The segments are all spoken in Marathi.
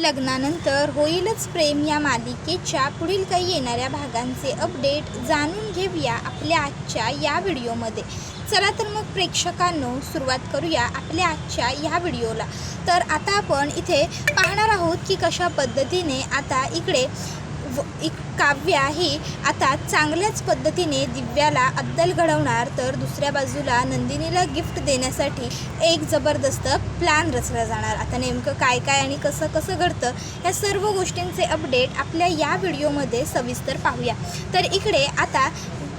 लग्नानंतर होईलच प्रेम या मालिकेच्या पुढील काही येणाऱ्या भागांचे अपडेट जाणून घेऊया आपल्या आजच्या या व्हिडिओमध्ये. चला तर मग प्रेक्षकांनो सुरुवात करूया आपल्या आजच्या ह्या व्हिडिओला. तर आता आपण इथे पाहणार आहोत की कशा पद्धतीने आता इकडे काव्या ही आता चांगल्याच पद्धतीने दिव्याला अद्दल घडवणार, तर दुसऱ्या बाजूला नंदिनीला गिफ्ट देण्यासाठी एक जबरदस्त प्लॅन रचला जाणार. आता नेमकं काय काय आणि कसं कसं घडतं या सर्व गोष्टींचे अपडेट आपल्या या व्हिडिओमध्ये सविस्तर पाहूया. तर इकडे आता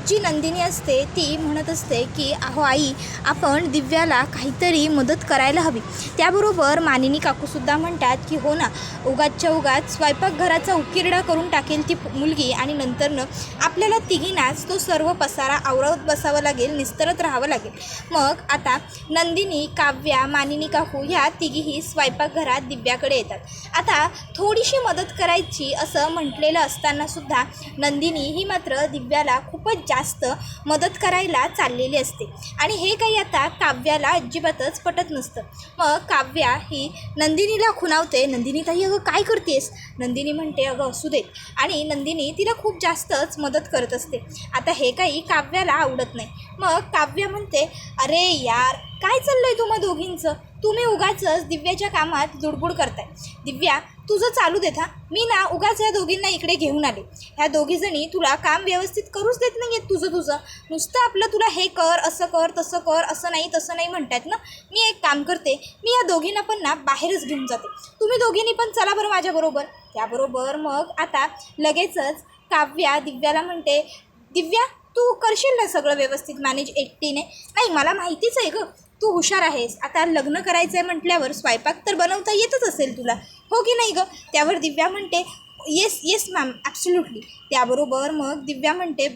जी नंदिनी असते ती म्हणत असते की अहो आई, आपण दिव्याला काहीतरी मदत करायला हवी. त्याबरोबर मानिनी काकूसुद्धा म्हणतात की हो ना, उगाचच्या उगाच स्वयंपाकघराचा उकिरडा करून टाकेल ती मुलगी आणि नंतरनं आपल्याला तिघींनाच तो सर्व पसारा आवरत बसावं लागेल, निस्तरत राहावं लागेल. मग आता नंदिनी, काव्या, मानिनी काकू ह्या तिघीही स्वयंपाकघरात दिव्याकडे येतात. आता थोडीशी मदत करायची असं म्हटलेलं असतानासुद्धा नंदिनी ही मात्र दिव्याला खूपच जास्त मदत करायला चाललेली असते आणि हे काही आता काव्याला अजिबातच पटत नसतं. मग काव्या ही नंदिनीला खुणावते, नंदिनी ताई अगं काय करतेस? नंदिनी म्हणते अगं असू दे, आणि नंदिनी तिला खूप जास्तच मदत करत असते. आता हे काही काव्याला आवडत नाही. मग काव्या म्हणते अरे यार, काय चाललंय तुम्हा दोघींचं? तुम्ही उगाचच दिव्याच्या कामात लुडबुड करताय. दिव्या तुझं चालू देत हा, मी ना उगाच या दोघींना इकडे घेऊन आले. ह्या दोघीजणी तुला काम व्यवस्थित करूच देत नाही आहेत. तुझं नुसतं आपलं तुला हे कर, असं कर, तसं कर, असं नाही म्हणतात ना. मी एक काम करते, मी या दोघींना पण ना बाहेरच घेऊन जाते. तुम्ही दोघींनी पण चला बरं माझ्याबरोबर. त्याबरोबर मग आता लगेचच काव्या दिव्याला म्हणते दिव्या तू करशील ना सगळं व्यवस्थित मॅनेज एकटीने? नाही, मला माहितीच आहे गं, तू हुशार आहेस. आता लग्न करायचं आहे म्हटल्यावर स्वयंपाक तर बनवता येतच असेल तुला, हो की नाही गं? त्यावर दिव्या म्हणते येस मॅम, ॲब्सोल्युटली. त्याबरोबर मग दिव्या म्हणते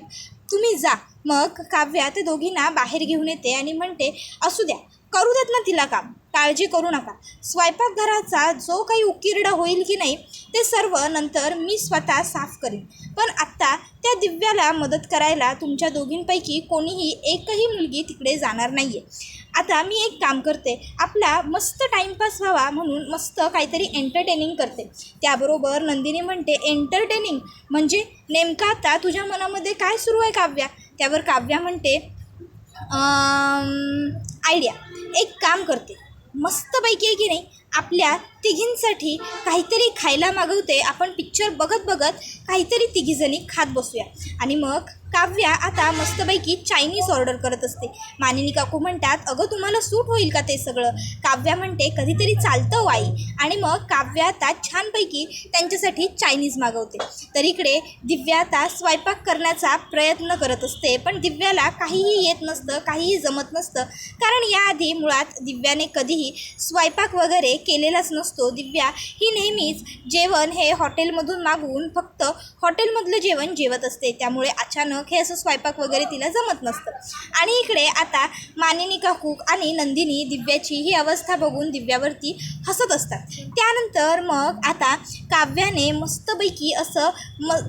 तुम्ही जा. मग काव्या ते दोघींना बाहेर घेऊन येते आणि म्हणते असू द्या, करू देत ना तिला काम, काळजी करू नका. स्वयंपाकघराचा जो काही उकिरडा होईल की नाही ते सर्व नंतर मी स्वतः साफ करीन. पण आत्ता त्या दिव्याला मदत करायला तुमच्या दोघींपैकी कोणीही एकही मुलगी तिकडे जाणार नाही आहे. आता मी एक काम करते, आपला मस्त टाईमपास व्हावा म्हणून मस्त काहीतरी एंटरटेनिंग करते. त्याबरोबर नंदिनी म्हणते एंटरटेनिंग म्हणजे नेमकं आता तुझ्या मनामध्ये काय सुरू आहे काव्या? त्यावर काव्या म्हणते आयडिया, एक काम करते, मस्तपैकी आहे की नाही, आपल्या तिघींसाठी काहीतरी खायला मागवते. आपण पिक्चर बघत बघत काहीतरी तिघीजणी खात बसूया. आणि मग काव्या आता मस्तपैकी चायनीज ऑर्डर करत असते. मानिनी काकू म्हणतात अगं तुम्हाला सूट होईल का ते सगळं? काव्या म्हणते कधीतरी चालतं हो आई. आणि मग काव्या आता छानपैकी त्यांच्यासाठी चायनीज मागवते. तर इकडे दिव्या आता स्वयंपाक करण्याचा प्रयत्न करत असते, पण दिव्याला काहीही येत नसतं, काहीही जमत नसतं. कारण याआधी मुळात दिव्याने कधीही स्वयंपाक वगैरे केलेलाच नसतो. दिव्या ही नेहमीच जेवण हे हॉटेलमधून मागवून फक्त हॉटेलमधलं जेवण जेवत असते. त्यामुळे अचानक हे असं स्वयंपाक वगैरे तिला जमत नसतं. आणि इकडे आता मानिनी काकू आणि नंदिनी दिव्याची ही अवस्था बघून दिव्यावरती हसत असतात. त्यानंतर मग आता काव्याने मस्तपैकी असं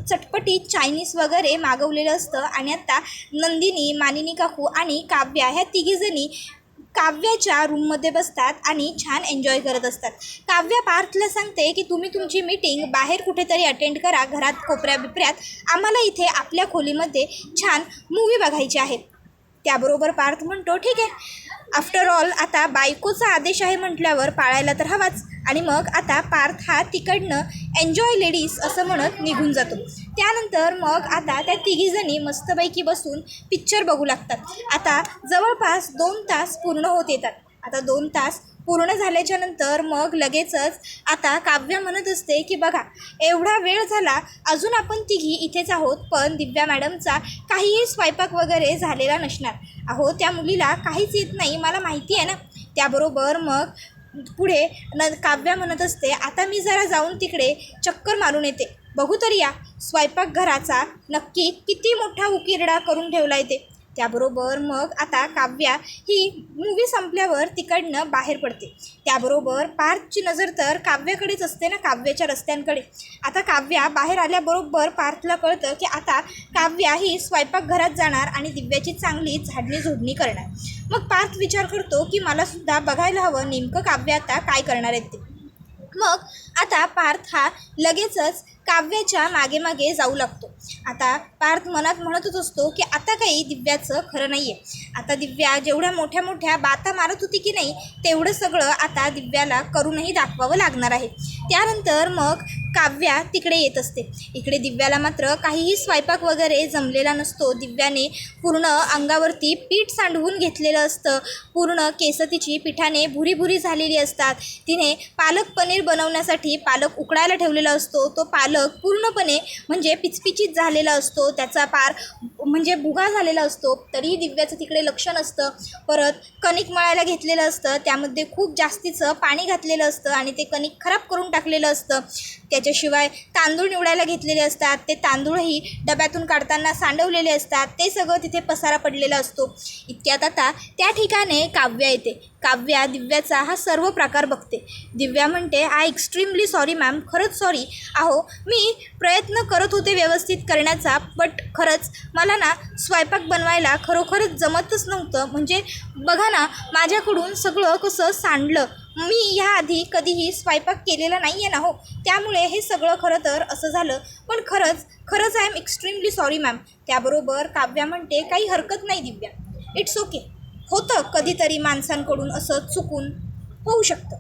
चटपटीत चायनीज वगैरे मागवलेलं असतं आणि आता नंदिनी, मानिनी काकू आणि काव्या ह्या तिघीजणी काव्याच्या रूममध्ये बसतात आणि छान एन्जॉय करत असतात. काव्या पार्थला सांगते की तुम्ही तुमची मीटिंग बाहेर कुठेतरी अटेंड करा, घरात कोपऱ्या बिपऱ्यात. आम्हाला इथे आपल्या खोलीमध्ये छान मूवी बघायची आहे. त्याबरोबर पार्थ म्हणतो ठीक आहे, आफ्टर ऑल आता बायकोचा आदेश आहे म्हटल्यावर पाळायला तर हवाच. आणि मग आता पार्थ हा तिकडनं एन्जॉय लेडीज असं म्हणत निघून जातो. त्यानंतर मग आता त्या तिघीजणी मस्तपैकी बसून पिक्चर बघू लागतात. आता जवळपास 2 तास पूर्ण होत येतात. आता 2 तास पूर्ण झाल्याच्या नंतर मग लगेचच आता काव्या म्हणत असते की बघा, एवढा वेळ झाला अजून आपण तिघी इथेच आहोत, पण दिव्या मॅडमचा काहीही स्वयंपाक वगैरे झालेला नसणार. अहो त्या मुलीला काहीच येत नाही, मला माहिती आहे ना. त्याबरोबर मग पुढे काव्या म्हणत असते आता मी जरा जाऊन तिकडे चक्कर मारून येते, बघू तरी या स्वयंपाकघराचा नक्की किती मोठा उकिरडा करून ठेवला आहे ते. त्याबरोबर मग आता काव्या ही मूवी संपल्यावर तिकडनं बाहेर पडते. त्याबरोबर पार्थची नजर तर काव्याकडेच असते ना, काव्याच्या रस्त्यांकडे. आता काव्या बाहेर आल्याबरोबर पार्थला कळतं की आता काव्या ही स्वयंपाकघरात जाणार आणि दिव्याची चांगली झाडणी झोडणी करणार. मग पार्थ विचार करतो की मलासुद्धा बघायला हवं नेमकं काव्या आता काय करणार आहेत ते. मग आता पार्थ हा लगेचच काव्याच्या मागे मागे जाऊ लागतो. आता पार्थ मनात म्हणतच असतो की आता काही दिव्याचं खरं नाही आहे. आता दिव्या जेवढ्या मोठ्या मोठ्या बाता मारत होती की नाही तेवढं सगळं आता दिव्याला करूनही दाखवावं लागणार आहे. त्यानंतर मग काव्या तिकडे येत असते. इकडे दिव्याला मात्र काहीही स्वयंपाक वगैरे जमलेला नसतो. दिव्याने पूर्ण अंगावरती पीठ सांडवून घेतलेलं असतं. पूर्ण केस तिची पिठाने भुरी भुरी झालेली असतात. तिने पालक पनीर बनवण्यासाठी पालक उकडायला ठेवलेला असतो. तो पालक पूर्णपणे म्हणजे पिचपिचीत झालेला असतो. त्याचा पार म्हणजे भुगा झालेला असतो. तरीही दिव्याचं तिकडे लक्ष नसतं. परत कणिक मळायला घेतलेलं असतं. त्यामध्ये खूप जास्तीचं पाणी घातलेलं असतं आणि ते कणिक खराब करून टाकलेलं असतं. त्याच्याशिवाय तांदूळ निवडायला घेतलेले असतात. ते तांदूळही डब्यातून काढताना सांडवलेले असतात. ते सगळं तिथे पसारा पडलेला असतो. इतक्यात आता त्या ठिकाणी काव्या येते. काव्या दिव्याचा हा सर्व प्रकार बघते. दिव्या म्हणते, आय एक्स्ट्रीमली सॉरी मॅम, खरंच सॉरी. अहो मी प्रयत्न करत होते व्यवस्थित करण्याचा, बट खरंच मला ना स्वयंपाक बनवायला खरोखरच जमतच नव्हतं. म्हणजे बघा ना माझ्याकडून सगळं कसं सांडलं. मी ह्याआधी कधीही स्वयंपाक केलेला नाही आहे ना हो, त्यामुळे हे सगळं खरं तर असं झालं. पण खरंच I am extremely sorry ma'am. त्याबरोबर काव्या म्हणते, काही हरकत नाही दिव्या, इट्स ओके. होतं कधीतरी माणसांकडून असं चुकून होऊ शकतं.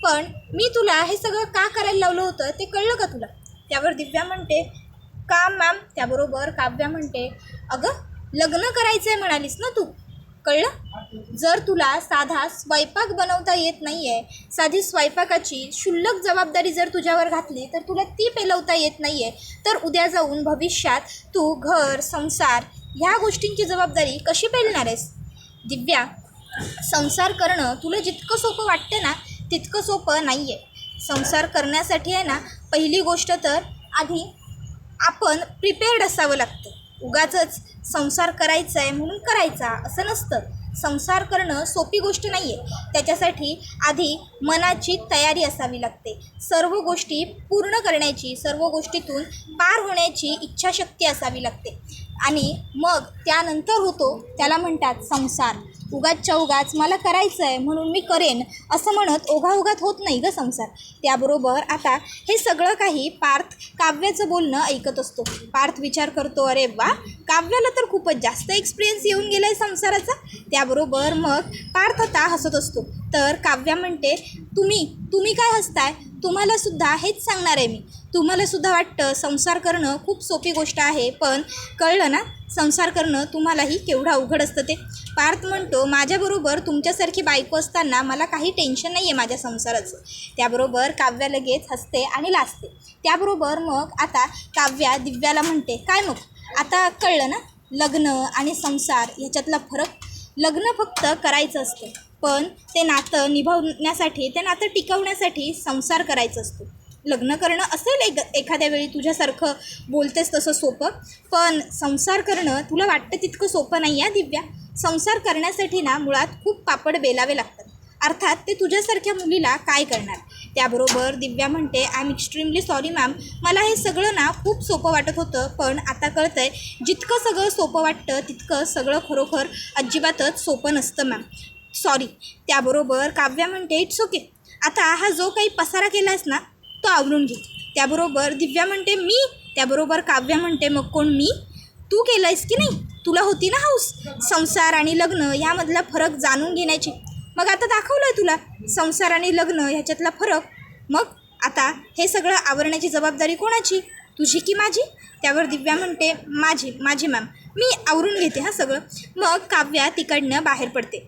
पण मी तुला हे सगळं का करायला लावलं होतं ते कळलं का तुला? त्यावर दिव्या म्हणते, का मॅम? त्याबरोबर काव्या म्हणते, अगं लग्न करायचं आहे म्हणालीस ना तू, कळलं? जर तुला साधा स्वयंपाक बनवता येत नाही आहे, साधी स्वयंपाकाची क्षुल्लक जबाबदारी जर तुझ्यावर घातली तर तुला ती पेलवता येत नाही आहे, तर उद्या जाऊन भविष्यात तू घर संसार ह्या गोष्टींची जबाबदारी कशी पेलणार आहेस? दिव्या, संसार करणं तुला जितकं सोपं वाटतं ना तितकं सोपं नाही आहे. संसार करण्यासाठी आहे ना पहिली गोष्ट तर आधी आपण प्रिपेअर्ड असावं लागतं. उगाचच संसार करायचा आहे म्हणून करायचा असं नसतं. संसार करणं सोपी गोष्ट नाही आहे. त्याच्यासाठी आधी मनाची तयारी असावी लागते. सर्व गोष्टी पूर्ण करण्याची, सर्व गोष्टीतून पार होण्याची इच्छाशक्ती असावी लागते आणि मग त्यानंतर होतो त्याला म्हणतात संसार. उगाचच्या उगाच मला करायचं आहे म्हणून मी करेन असं म्हणत ओघाओघात होत नाही गं संसार. त्याबरोबर आता हे सगळं काही पार्थ काव्याचं बोलणं ऐकत असतो. पार्थ विचार करतो, अरे वा, काव्याला तर खूपच जास्त एक्सपिरियन्स येऊन गेला आहे संसाराचा. त्याबरोबर मग पार्थ आता हसत असतो. तर काव्या म्हणते, तुम्ही काय हसताय? तुम्हालासुद्धा हेच सांगणार आहे मी. तुम्हालासुद्धा वाटतं संसार करणं खूप सोपी गोष्ट आहे, पण कळलं ना संसार करणं तुम्हालाही केवढं अवघड असतं ते. पार्थ म्हणतो, माझ्याबरोबर तुमच्यासारखी बायको असताना मला काही टेन्शन नाही आहे माझ्या संसाराचं. त्याबरोबर काव्या लगेच हसते आणि लाजते. त्याबरोबर मग आता काव्या दिव्याला म्हणते, काय मग आता कळलं ना लग्न आणि संसार ह्याच्यातला फरक? लग्न फक्त करायचं असतं, पण ते नातं निभावण्यासाठी, ते नातं टिकवण्यासाठी संसार करायचं असतो. लग्न करणं असेल एखाद्या वेळी तुझ्यासारखं बोलतेस तसं सोपं, पण संसार करणं तुला वाटतं तितकं सोपं नाही आहे दिव्या. संसार करण्यासाठी ना मुळात खूप पापड बेलावे लागतात. अर्थात ते तुझ्यासारख्या मुलीला काय करणार? त्याबरोबर दिव्या म्हणते, I am extremely sorry ma'am, मला हे सगळं ना खूप सोपं वाटत होतं, पण आता कळतं आहे जितकं सगळं सोपं वाटतं तितकं सगळं खरोखर अजिबातच सोपं नसतं मॅम, सॉरी. त्याबरोबर काव्या म्हणते, इट्स ओके. आता हा जो काही पसारा केला आहेस ना तो आवरून घे. त्याबरोबर दिव्या म्हणते, मी? त्याबरोबर काव्या म्हणते, मग कोण मी? तू केलं आहेस की नाही? तुला होती ना हौस संसार आणि लग्न यामधला फरक जाणून घेण्याची. मग आता दाखवलं आहे तुला संसार आणि लग्न ह्याच्यातला फरक. मग आता हे सगळं आवरण्याची जबाबदारी कोणाची, तुझी की माझी? त्यावर दिव्या म्हणते, माझी मॅम, मी आवरून घेते हां सगळं. मग काव्या तिकडनं बाहेर पडते.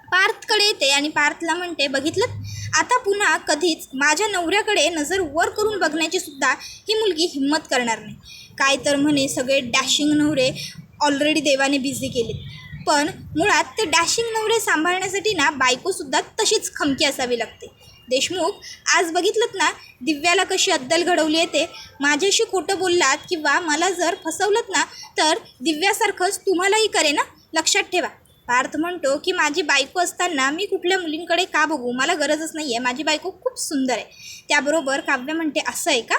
पार्थकडे येते आणि पार्थला म्हणते, बघितलं आता पुन्हा कधीच माझ्या नवऱ्याकडे नजर वर करून बघण्याची सुद्धा ही मुलगी हिम्मत करणार नाही. काय तर म्हणे सगळे डॅशिंग नवरे ऑलरेडी देवाने बिझी केले, पण मुळात ते डॅशिंग नवरे सांभाळण्यासाठी ना बायकोसुद्धा तशीच खमकी असावी लागते. देशमुख, आज बघितलं ना दिव्याला कशी अद्दल घडवली येते. माझ्याशी खोटं बोललात किंवा मला जर फसवलं ना तर दिव्यासारखंच तुम्हालाही करे ना, लक्षात ठेवा. पार्थ म्हणतो की माझी बायको असताना मी कुठल्या मुलींकडे का बघू, मला गरजच नाही आहे, माझी बायको खूप सुंदर आहे. त्याबरोबर काव्य म्हणते, असं आहे का?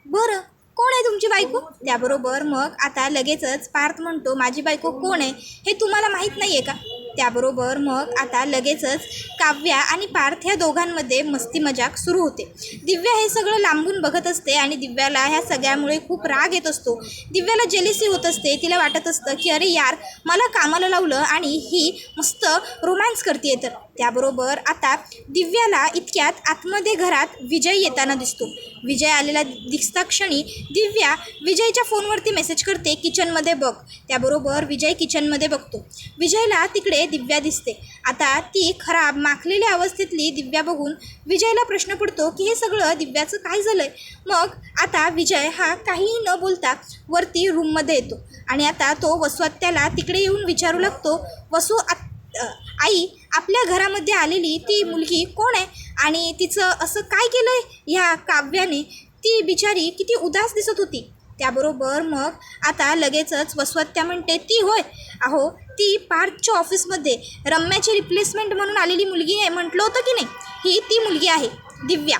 बरं, कोण आहे तुमची बायको? त्याबरोबर मग आता लगेचच पार्थ म्हणतो, माझी बायको कोण आहे हे तुम्हाला माहीत नाही आहे का? त्याबरोबर मग आता लगेचच काव्या आणि पार्थ ह्या दोघांमध्ये मस्ती मजाक सुरू होते. दिव्या हे सगळं लांबून बघत असते आणि दिव्याला ह्या सगळ्यामुळे खूप राग येत असतो. दिव्याला जेलिसी होत असते. तिला वाटत असतं की अरे यार, मला कामाला लावलं आणि ही मस्त रोमॅन्स करते. तर त्याबरोबर आता दिव्याला इतक्यात आतमध्ये घरात विजय येताना दिसतो. विजय आलेला दिसता क्षणी दिव्या विजयच्या फोनवरती मेसेज करते, किचनमध्ये बघ. त्याबरोबर विजय किचनमध्ये बघतो. विजयला तिकडे दिव्या दिसते. आता ती खराब माखलेल्या अवस्थेतली दिव्या बघून विजयला प्रश्न पडतो की हे सगळं दिव्याचं काय झालं आहे. मग आता विजय हा काहीही न बोलता वरती रूममध्ये येतो आणि आता तो वसुआत्याला तिकडे येऊन विचारू लागतो, आई, आपल्या घरामध्ये आलेली ती मुलगी कोण आहे आणि तिचं असं काय केलं आहे ह्या काव्याने. ती बिचारी किती उदास दिसत होती. त्याबरोबर मग आता लगेचच वसुआत्या म्हणते, ती होय, अहो ती पार्थच्या ऑफिसमध्ये रम्याची रिप्लेसमेंट म्हणून आलेली मुलगी आहे, म्हटलं होतं की नाही, ही ती मुलगी आहे दिव्या.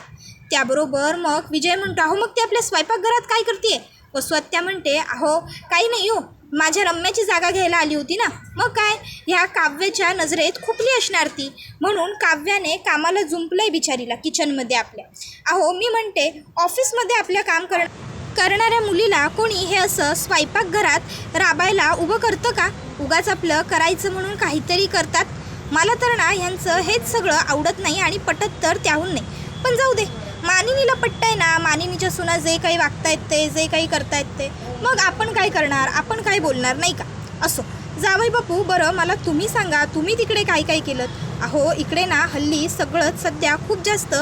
त्याबरोबर मग विजय म्हणतो, अहो मग ती आपल्या स्वयंपाकघरात काय करते. वसुआत्या म्हणते, अहो काही नाही हो, माझ्या रम्याची जागा घ्यायला आली होती ना. मग काय, ह्या काव्याच्या नजरेत खुपली असणार ती, म्हणून काव्याने कामाला जुंपलंय बिचारीला किचनमध्ये आपल्या. अहो मी म्हणते, ऑफिसमध्ये आपल्या काम करणाऱ्या मुलीला कोणी हे असं स्वयंपाकघरात राबायला उभं करतं का. उगाच आपलं करायचं म्हणून काहीतरी करतात. मला तर ना ह्यांचं हेच सगळं आवडत नाही आणि पटत तर त्याहून नाही. पण जाऊ दे, मानिनीला पटतंय ना, मानिनीच्या सुना जे काही वागतायत ते, जे काही करतायत ते, मग आपण काय करणार, आपण काय बोलणार नाही का. असो जावई बापू, बरं मला तुम्ही सांगा, तुम्ही तिकडे काय काय केलं. अहो इकडे ना हल्ली सगळंच सध्या खूप जास्त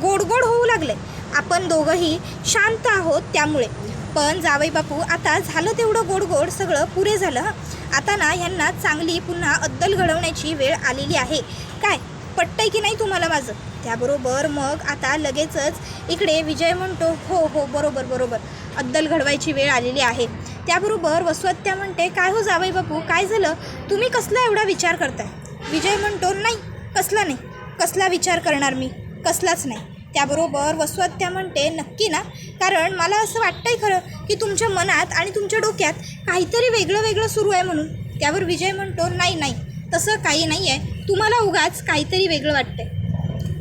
गोडगोड होऊ लागले. आपण दोघंही शांत आहोत त्यामुळे. पण जावई बापू, आता झालं तेवढं गोडगोड सगळं पुरे झालं. आता ना ह्यांना चांगली पुन्हा अद्दल घडवण्याची वेळ आलेली आहे. काय पटतंय की नाही तुम्हाला माझं. त्याबरोबर मग आता लगेचच इकडे विजय म्हणतो, हो हो बरोबर बरोबर, अद्दल घडवायची वेळ आलेली आहे. त्याबरोबर वसुआत्या म्हणते, काय हो जावई बापू, काय झालं, तुम्ही कसला एवढा विचार करताय. विजय म्हणतो, नाही कसला नाही, कसला विचार करणार मी, कसलाच नाही. त्याबरोबर वसुआत्या म्हणते, नक्की ना, कारण मला असं वाटतंय खरं की तुमच्या मनात आणि तुमच्या डोक्यात काहीतरी वेगळं वेगळं सुरू आहे म्हणून. त्यावर विजय म्हणतो, नाही नाही, तसं काही नाही आहे, तुम्हाला उगाच काहीतरी वेगळं वाटतंय.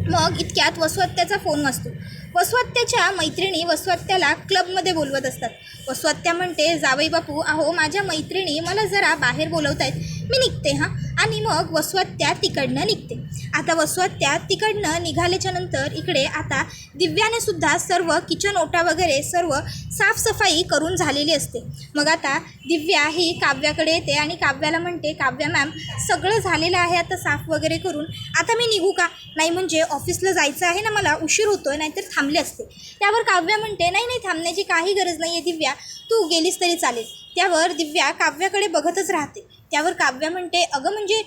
मग इतक्यात वसुआत्याचा फोन वाजतो. वसुआत्याच्या मैत्रिणी वसुआत्याला क्लबमध्ये बोलवत असतात. वसुआत्या म्हणते, जावई बापू, अहो माझ्या मैत्रिणी मला जरा बाहेर बोलवत आहेत, मी निघते हां. आणि मग वसुआत्या तिकडनं निघते. आता वसुआत्या तिकडनं निघाल्याच्या नंतर इकडे आता दिव्याने सुद्धा सर्व किचन ओटा वगैरे सर्व साफसफाई करून झालेली असते. मग आता दिव्या ही काव्याकडे येते आणि काव्याला म्हणते, काव्या मॅम, सगळं झालेलं आहे आता साफ वगैरे करून, आता मी निघू का. नाही म्हणजे ऑफिसला जायचं आहे ना मला, उशीर होतोय, नाहीतर थांबले असते. त्यावर काव्या म्हणते, नाही नाही, थांबण्याची काही गरज नाही आहे दिव्या, तू गेलीस तरी चालेल. त्यावर दिव्या काव्याकडे बघतच राहते. त्यावर काव्या म्हणते, अगं म्हणजे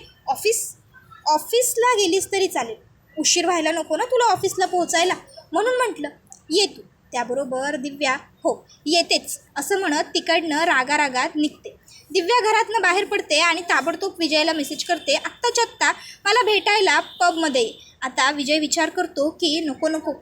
ऑफिसला गेलीस तरी चालेल, उशीर व्हायला नको ना तुला ऑफिसला पोहोचायला, म्हणून म्हटलं ये तू. त्याबरोबर दिव्या, हो येतेच, असं म्हणत तिकडनं रागारागात निघते. दिव्या घरातनं बाहेर पडते आणि ताबडतोब विजयला मेसेज करते, आत्ताच्या आत्ता मला भेटायला पबमध्ये ये. आता विजय विचार करतो की नको नको,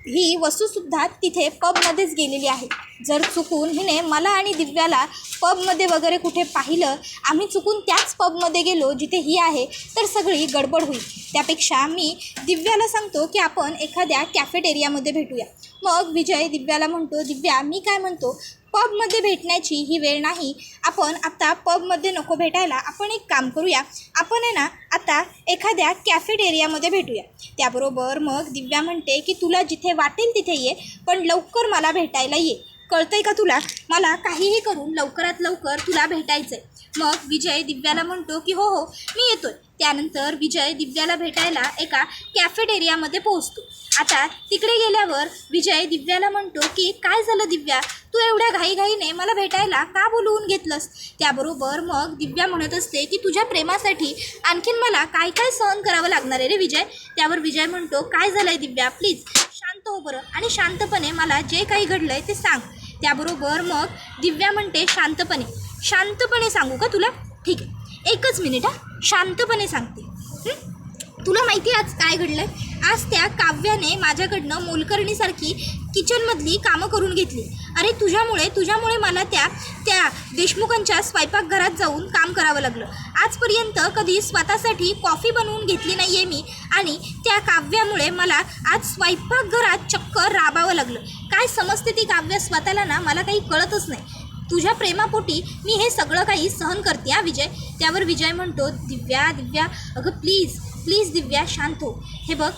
ही वसूसुद्धा तिथे पबमध्येच गेलेली आहे. जर चुकून हिने मला आणि दिव्याला पबमध्ये वगैरे कुठे पाहिलं, आम्ही चुकून त्याच पबमध्ये गेलो जिथे ही आहे, तर सगळी गडबड होईल. त्यापेक्षा मी दिव्याला सांगतो की आपण एखाद्या कॅफेटेरियामध्ये भेटूया. मग विजय दिव्याला म्हणतो, दिव्या मी काय म्हणतो, पबमध्ये भेटण्याची ही वेळ नाही, आपण आता पबमध्ये नको भेटायला, आपण एक काम करूया, आपण आहे ना आता एखाद्या कॅफेटेरियामध्ये भेटूया. त्याबरोबर मग दिव्या म्हणते की तुला जिथे वाटेल तिथे ये, पण लवकर मला भेटायला ये, कळतंय का तुला, मला काहीही करून लवकरात लवकर तुला भेटायचं आहे. मग विजय दिव्याला म्हणतो की हो हो मी येतोय. त्यानंतर विजय दिव्याला भेटायला एका कॅफेटेरियामध्ये पोहोचतो. आता तिकडे गेल्यावर विजय दिव्याला म्हणतो की काय झालं दिव्या, तू एवढ्या घाईघाईने मला भेटायला का बोलवून घेतलंस. त्याबरोबर मग दिव्या म्हणत असते की तुझ्या प्रेमासाठी आणखीन मला काय काय सहन करावं लागणार आहे रे विजय. त्यावर विजय म्हणतो, काय झालं आहे दिव्या, प्लीज शांत हो बरं, आणि शांतपणे मला जे काही घडलं आहे ते सांग. त्याबरोबर मग दिव्या म्हणते, शांतपणे सांगू का तुला, ठीक आहे एकच मिनिट हां, शांतपणे सांगते. तुला माहिती आहे आज काय घडलंय? आज त्या काव्याने माझ्याकडनं मोलकरणीसारखी किचनमधली कामं करून घेतली. अरे तुझ्यामुळे मला त्या देशमुखांच्या स्वयंपाकघरात जाऊन काम करावं लागलं. आजपर्यंत कधी स्वतःसाठी कॉफी बनवून घेतली नाही आहे मी, आणि त्या काव्यामुळे मला आज स्वयंपाकघरात चक्क राबावं लागलं. काय समजते ती काव्य स्वतःला ना, मला काही कळतच नाही. तुझ्या प्रेमापोटी मी हे सगळं काही सहन करते हा विजय. त्यावर विजय म्हणतो, दिव्या अगं प्लीज दिव्या शांत हो. हे बघ,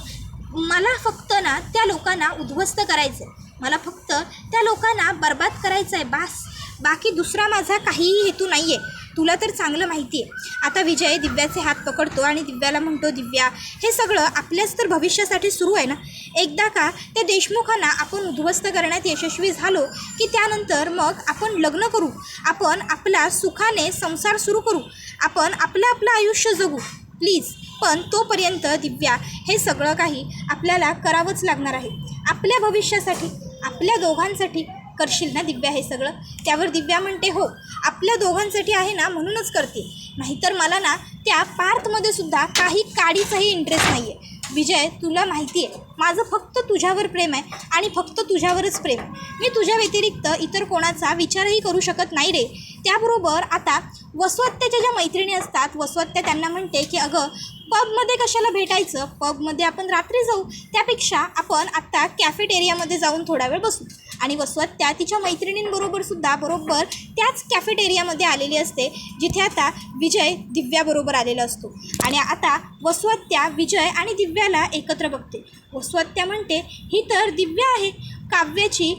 मला फक्त ना त्या लोकांना उद्ध्वस्त करायचं आहे, मला फक्त त्या लोकांना बर्बाद करायचं आहे बास. बाकी दुसरा माझा काहीही हेतू नाही आहे, तुला तर चांगलं माहिती आहे. आता विजय दिव्याचे हात पकडतो आणि दिव्याला म्हणतो, दिव्या हे सगळं आपल्याच तर भविष्यासाठी सुरू आहे ना. एकदा का त्या देशमुखांना आपण उद्ध्वस्त करण्यात यशस्वी झालो की त्यानंतर मग आपण लग्न करू, आपण आपला सुखाने संसार सुरू करू, आपण आपलं आयुष्य जगू प्लीज. पण तोपर्यंत दिव्या हे सगळं काही आपल्याला करावंच लागणार आहे. आपल्या भविष्यासाठी, आपल्या दोघांसाठी करशील ना दिव्या हे सगळं? त्यावर दिव्या म्हणते, हो आपल्या दोघांसाठी आहे ना, म्हणूनच करते. नाहीतर मला ना त्या पार्थमध्ये सुद्धा काही काडीचाही इंटरेस्ट नाही आहे. विजय तुला माहिती आहे माझं फक्त तुझ्यावर प्रेम आहे आणि फक्त तुझ्यावरच प्रेम आहे. मी तुझ्या व्यतिरिक्त इतर कोणाचा विचारही करू शकत नाही रे. त्याबरोबर आता वसुहत्याच्या ज्या मैत्रिणी असतात, वसुहत्या त्यांना म्हणते की अगं पबमध्ये कशाला भेटायचं, पबमध्ये आपण रात्री जाऊ, त्यापेक्षा आपण आत्ता कॅफेटेरियामध्ये जाऊन थोडा वेळ बसू. आणि वसुहत्या तिच्या मैत्रिणींबरोबर सुद्धा बरोबर त्याच कॅफेटेरियामध्ये आलेली असते जिथे आता विजय दिव्याबरोबर आलेला असतो. आणि आता वसुहत्या विजय आणि दिव्याला एकत्र बघते. वसुहत्या म्हणते, ही तर दिव्या आहे, काव्याची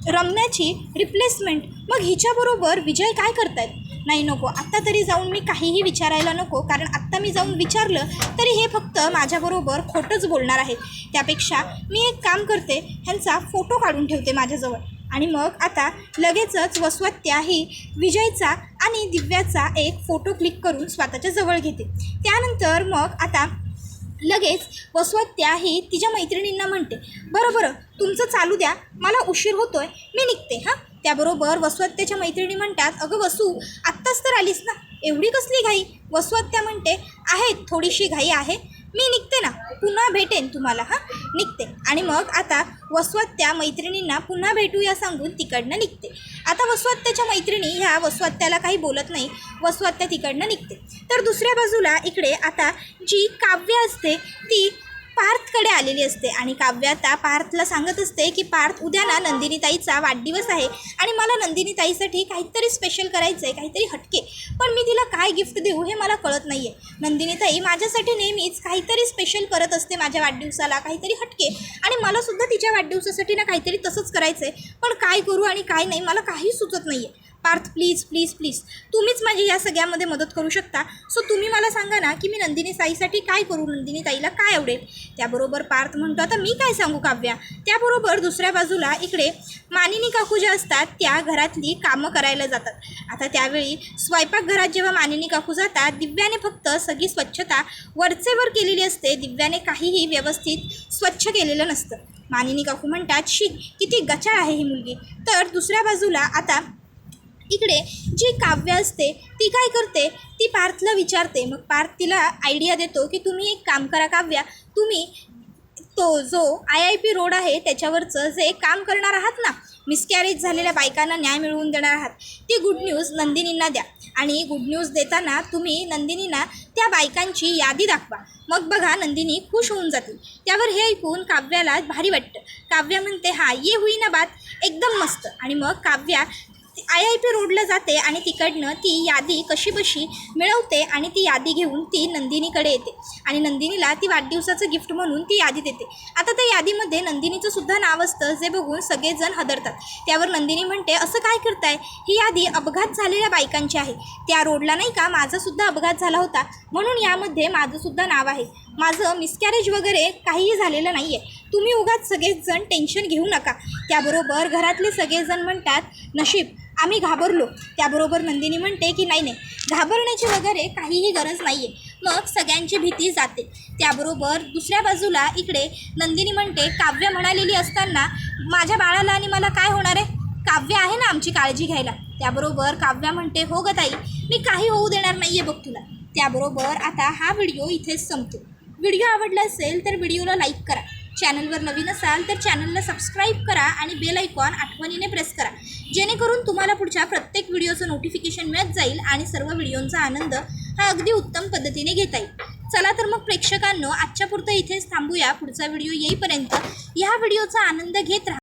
रम्याची रिप्लेसमेंट. मग हिच्याबरोबर विजय काय करतायत? नाही नको, आत्ता तरी जाऊन मी काहीही विचारायला नको, कारण आत्ता मी जाऊन विचारलं तरी हे फक्त माझ्याबरोबर खोटंच बोलणार आहे. त्यापेक्षा मी एक काम करते, ह्यांचा फोटो काढून ठेवते माझ्याजवळ. आणि मग आता लगेचच वसुहत्या ही विजयचा आणि दिव्याचा एक फोटो क्लिक करून स्वतःच्या जवळ घेते. त्यानंतर मग आता लगेच वसुहत्या ही तिच्या मैत्रिणींना म्हणते, बरं तुमचं चालू द्या, मला उशीर होतोय, मी निघते हां. त्याबरोबर वसुहत्याच्या मैत्रिणी म्हणतात, अगं वसू आत्ताच तर आलीस ना, एवढी कसली घाई? वसुहत्या म्हणते, आहे थोडीशी घाई आहे, मी निघते ना, पुन्हा भेटेन तुम्हाला हां, निघते. आणि मग आता वसुहत्या मैत्रिणींना पुन्हा भेटूया सांगून तिकडनं निघते. आता वसुहत्याच्या मैत्रिणी ह्या वसुहत्याला काही बोलत नाही, वसुहत्या तिकडनं निघते. तर दुसऱ्या बाजूला इकडे आता जी काव्य असते ती पार्थकडे आलेली असते आणि काव्य आता पार्थला सांगत असते की पार्थ, उद्या ना नंदिनीताईचा वाढदिवस आहे आणि मला नंदिनीताईसाठी काहीतरी स्पेशल करायचं आहे, काहीतरी हटके. पण मी तिला काय गिफ्ट देऊ हे मला कळत नाही आहे. नंदिनीताई माझ्यासाठी नेहमीच काहीतरी स्पेशल करत असते माझ्या वाढदिवसाला, काहीतरी हटके, आणि मला सुद्धा तिच्या वाढदिवसासाठी ना काहीतरी तसंच करायचं आहे. पण काय करू आणि काय नाही मला काही सुचत नाही आहे. पार्थ प्लीज तुम्हीच माझी या सगळ्यामध्ये मदत करू शकता. सो तुम्ही मला सांगा ना की मी नंदिनी ताईसाठी काय करू, नंदिनी ताईला काय आवडेल. त्याबरोबर पार्थ म्हणतो, आता मी काय सांगू काव्या. त्याबरोबर दुसऱ्या बाजूला इकडे मानिनी काकू ज्या असतात त्या घरातली कामं करायला जातात. आता त्यावेळी स्वयंपाकघरात जेव्हा मानिनी काकू जातात, दिव्याने फक्त सगळी स्वच्छता वरचेवर केलेली असते, दिव्याने काहीही व्यवस्थित स्वच्छ केलेलं नसतं. मानिनी काकू म्हणतात, शी किती गचाळ आहे ही मुलगी. तर दुसऱ्या बाजूला आता इकडे जी काव्य असते ती काय करते, ती पार्थला विचारते. मग पार्थ तिला आयडिया देतो की तुम्ही एक काम करा काव्या, तुम्ही तो जो IIP रोड आहे त्याच्यावरचं जे काम करणार आहात ना, मिसकॅरेज झालेल्या बायकांना न्याय मिळवून देणार आहात, ती गुड न्यूज नंदिनींना द्या. आणि गुड न्यूज देताना तुम्ही नंदिनींना त्या बायकांची यादी दाखवा. मग बघा नंदिनी खुश होऊन जातील. त्यावर हे ऐकून काव्याला भारी वाटतं. काव्या म्हणते, हां ये हुई ना बात, एकदम मस्त. आणि मग काव्या IIP रोडला जाते आणि तिकडनं ती यादी कशीबशी मिळवते आणि ती यादी घेऊन ती नंदिनीकडे येते आणि नंदिनीला ती वाढदिवसाचं गिफ्ट म्हणून ती यादी देते. आता त्या यादीमध्ये नंदिनीचं सुद्धा नाव असतं, जे बघून सगळेजण हादरतात. त्यावर नंदिनी म्हणते, असं काय करताय, ही यादी अपघात झालेल्या बायकांची आहे. त्या रोडला नाही का माझासुद्धा अपघात झाला होता, म्हणून यामध्ये माझंसुद्धा नाव आहे. माझं मिसकॅरेज वगैरे काहीही झालेलं नाही आहे, तुम्ही उगाच सगळेजण टेन्शन घेऊ नका. त्याबरोबर घरातले सगळेजण म्हणतात, नशीब आम्ही घाबरलो. त्याबरोबर नंदिनी म्हणते की नाही घाबरण्याची वगैरे काहीही गरज नाही आहे. मग सगळ्यांची भीती जाते. त्याबरोबर दुसऱ्या बाजूला इकडे नंदिनी म्हणते, काव्य म्हणालेली असताना माझ्या बाळाला आणि मला काय होणार आहे, काव्य आहे ना आमची काळजी घ्यायला. त्याबरोबर काव्या म्हणते, हो ग ताई, मी काही होऊ देणार नाही आहे बघ तुला. त्याबरोबर आता हा व्हिडिओ इथेच संपतो. व्हिडिओ आवडला असेल तर व्हिडिओला लाईक करा. चॅनलवर नवीन असाल तर चॅनलला सबस्क्राईब करा आणि बेल आयकॉन आठवणीने प्रेस करा, जेणेकरून तुम्हाला पुढच्या प्रत्येक व्हिडिओचं नोटिफिकेशन मिळत जाईल आणि सर्व व्हिडिओंचा आनंद हा अगदी उत्तम पद्धतीने घेता येईल. चला तर मग प्रेक्षकांनो, आजच्या पुरतं इथेच थांबूया. पुढचा व्हिडिओ येईपर्यंत ह्या व्हिडिओचा आनंद घेत राहा.